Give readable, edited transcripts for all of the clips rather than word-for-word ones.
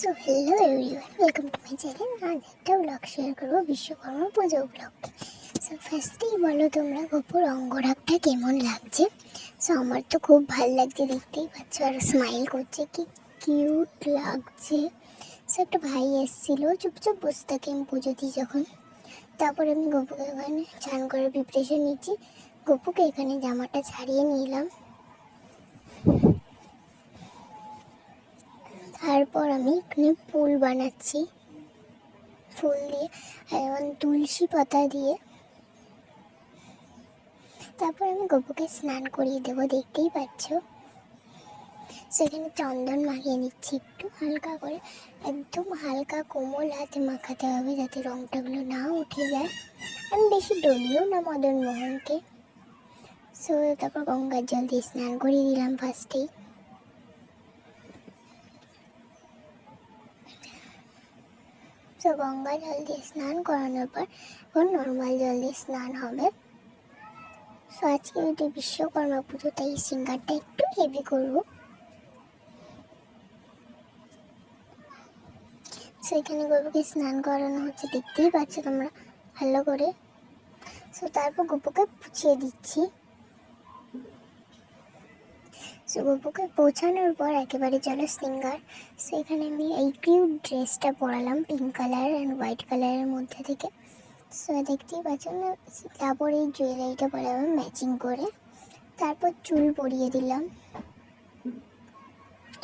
So hello everyone, welcome to my channel. আজ একটা blog share করবো, বিশ্বকর্মা পুজো ব্লগ। সো ফার্স্টেই বলো তোমরা গপুর অঙ্গরাগটা কেমন লাগছে। সো আমার তো খুব ভালো লাগছে, দেখতেই পাচ্ছ, আর স্মাইল করছে, কি কিউট লাগছে। সো একটা ভাই এসেছিলো, চুপচাপ বসে থাকে আমি পুজো দিই যখন। তারপরে আমি গপুকে এখানে চান করে প্রিপারেশন নিচ্ছি। গপুকে এখানে জামাটা ছাড়িয়ে নিলাম। তারপর আমি এখানে ফুল বানাচ্ছি, ফুল দিয়ে এবং তুলসী পাতা দিয়ে। তারপর আমি গপুকে স্নান করিয়ে দেবো, দেখতেই পাচ্ছ। সেখানে চন্দন মাখিয়ে নিচ্ছি একটু হালকা করে, একদম হালকা কোমল হাতে মাখাতে হবে যাতে রংটাগুলো না উঠে যায়। আমি বেশি ডলিও না মদন মোহনকে। সো তারপর গঙ্গার জল দিয়ে স্নান করিয়ে দিলাম ফার্স্টেই। তো গঙ্গা জল দিয়ে স্নান করানোর পর এখন নর্মাল জল দিয়ে স্নান হবে। সো আজকে ওইটা বিশ্বকর্মা পুজো, তাই সিঙ্গারটা একটু হেভি করবো। সেখানে গপুকে স্নান করানো হচ্ছে, দেখতেই পাচ্ছ তোমরা ভালো করে। সো তারপর গপুকে পুছিয়ে দিচ্ছি। সো গপুকে পৌঁছানোর পর একেবারে চলো সিঙ্গার। সেখানে আমি এই কিউট ড্রেসটা পরালাম, পিঙ্ক কালার অ্যান্ড হোয়াইট কালারের মধ্যে থেকে। সো দেখতেই পাচ্ছ না। তারপর এই জুয়েলারিটা পরালাম ম্যাচিং করে। তারপর চুল পরিয়ে দিলাম।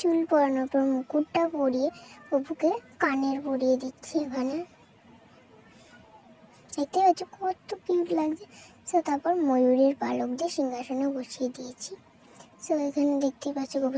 চুল পরানোর পর মুকুটটা পরিয়ে গপুকে কানের পরিয়ে দিচ্ছি এখানে। দেখতে পাচ্ছ কত কিউট লাগছে। সো তারপর ময়ূরের পালক দিয়ে সিংহাসনে বসিয়ে দিয়েছি। সো এখানে দেখতেই পাচ্ছ গপু